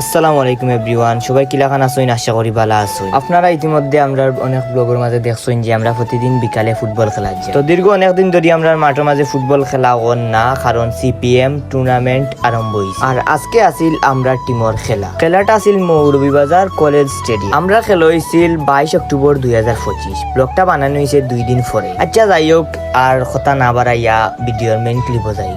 আসসালামু আলাইকুম এভরিওয়ান, সবাই কিলাখান আসুন, আশা করি ভালো আসুন। আপনারা ইতিমধ্যে আমরা অনেক ব্লগের মাঝে দেখছেন যে আমরা প্রতিদিন বিকালে ফুটবল খেলা যাই। তো দীর্ঘ অনেকদিন ধরে আমরা মাঠের মাঝে ফুটবল খেলা হন না, কারণ সিপিএম টুর্নামেন্ট আরম্ভ হয়েছে। আর আজকে আসিল আমরা টিমর খেলাটা আসিল মৌলভীবাজার কলেজ স্টেডিয়াম। আমরা খেলা হয়েছিল 22 অক্টোবর 2025। ব্লগটা বানানো হয়েছে 2 দিন পরে। আচ্ছা যাই হোক, আর কথা না বাড়াইয়া ভিডিওর মেইন ক্লিপ যাই।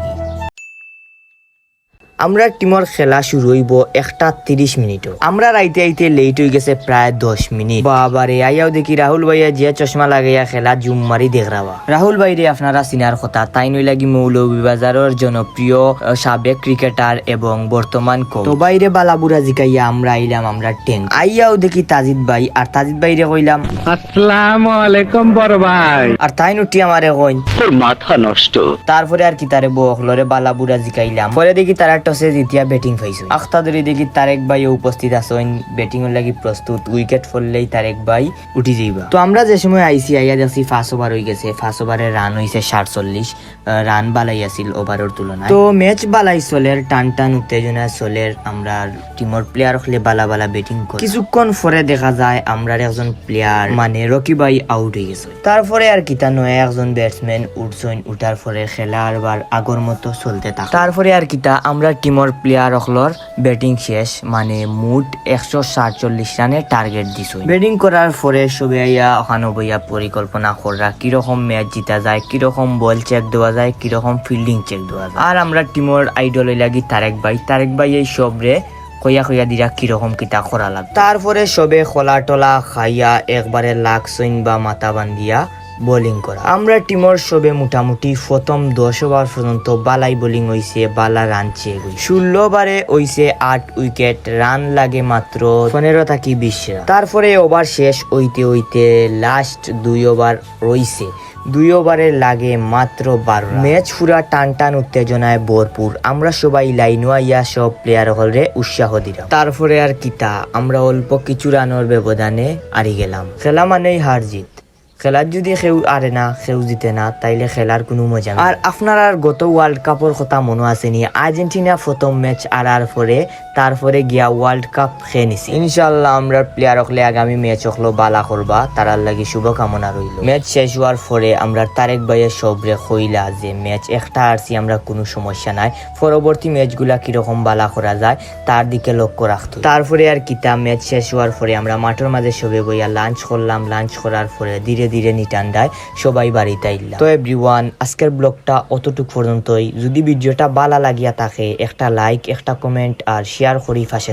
আমরা টিমর খেলা শুরু হইব 1:30 মিনিটও। আমরা রাইতে আইতে লেট হয়ে গেছে প্রায় 10 মিনিট। বাবারে, আইয়াও দেখি রাহুল ভাইয়া যে চশমা লাগাইয়া খেলা জুম মারি দেখরাবা। রাহুল ভাইরে আপনারা চিনার কথা, তাই নই লাগি মৌলভীবাজারের জনপ্রিয় সাবেক ক্রিকেটার এবং বর্তমান কোচ। তো বাইরে বালাবুরা জিকাইয়া আমরা আইলাম আমরা টেন। আইয়াও দেখি তাজিদ ভাই, আর তাজিদ ভাইরে কইলাম আসসালামু আলাইকুম বড় ভাই। আর তাই নুটি আমারে কইন তোর মাথা নষ্ট। তারপরে আর কি তারে বকলরে বালাবুরা জিকাইলাম। পরে দেখি তারা টসে জিতিয়া ব্যাটিং পাইছে। আখতা ধরে দেখি তারেক ভাই উপস্থিত আছেন, ব্যাটিং এর লাগি প্রস্তুত। উইকেট ফললেই তারেক ভাই উঠি যাইবা। তো আমরা যে সময় আইসি আইয়া দেখছি 5 ওভার হয়ে গেছে। 5 ওভারে রান হইছে 47 রান বালাই আছিল ওভারের তুলনায়। তো ম্যাচ বালাই চলের, টান টান উত্তেজনা চলের। আমরা টিমর প্লেয়ার হলে বালা বালা ব্যাটিং করে কিছুক্ষণ পরে দেখা যায় আমরা একজন প্লেয়ার মানে রকি ভাই আউট হয়ে গেছে। তারপরে আর কিতা নয়, একজন ব্যাটসম্যান উঠছেন। উঠার পরে খেলা আবার আগর মতো চলতে থাকে। তারপরে আর কিতা আমরা টিমর প্লেয়ার হলর ব্যাটিং শেষ, মানে মুট 147 রানের টার্গেট দিছে। ব্যাটিং করার পরে সবাই আইয়া ওখানে বইয়া পরিকল্পনা করা কিরকম ম্যাচ জিতা যায়, কিরকম বল চেক দেওয়া যায়, কিরকম ফিল্ডিং চেক দেওয়া যায়। আর আমরা টিমর আইডল লাগি তারেক ভাই এই সবরে কইয়া দিরা কিরকম কিতা করা লাগবে। তারপরে সবে খোলা টোলা খাইয়া একবারে লাগছইন বা মাথা বান্ধিয়া বোলিং করা। আমরা টিমর সবে মোটামুটি প্রথম 10 ওভার পর্যন্ত বালাই বোলিং হইছে, বালা রান চেয়ে গই। 16 ওভারে হইছে 8 উইকেট, রান লাগে মাত্র 15 থেকে 20 রান। তারপরে ওভার শেষ হইতে লাস্ট 2 ওভার রইছে। 2 ওভারে লাগে মাত্র 12 রান। ম্যাচ পুরা টান উত্তেজনায় ভরপুর। আমরা সবাই লাইনও আইয়া সব প্লেয়ার হলে উৎসাহ দিলাম। তারপরে আর কিতা, আমরা অল্প কিছু রানের ব্যবধানে হারি গেলাম। খেলা মানেই হার জিত। খেলার যদি কেউ আরে না, কেউ জিতে না, তাইলে খেলার কোনো মজা নেই। আর আপনার আর গত ওয়ার্ল্ড কাপের কথা মনে আছে নি? আর্জেন্টিনা প্রথম ম্যাচ আরার পরে তারপরে গিয়া ওয়ার্ল্ড কাপ খেয়ে নিছি। ইনশাআল্লাহ আমরা প্লেয়ার হলে আগামী ম্যাচ হলো বালা করবা, তারার লাগি শুভকামনা রইল। ম্যাচ শেষ হওয়ার পরে আমরা তারেক ভাইয়ের সবরে কইলা যে ম্যাচ একটা হারছি, আমরা কোনো সমস্যা নাই, পরবর্তী ম্যাচগুলা কিরকম বালা করা যায় তার দিকে লক্ষ্য রাখতো। তারপরে আর কিতা, ম্যাচ শেষ হওয়ার পরে আমরা মাঠের মাঝে সবে বইয়া লাঞ্চ করলাম। লাঞ্চ করার পরে ধীরে ধীরে নিটান্ডায় সবাই বাড়িতে আইলাম। তো এভরিওয়ান, আজকের ব্লগটা অতটুকু পর্যন্তই। যদি ভিডিওটা ভালো লাগিয়া থাকে একটা লাইক, একটা কমেন্ট আর শেয়ার করি পাশে।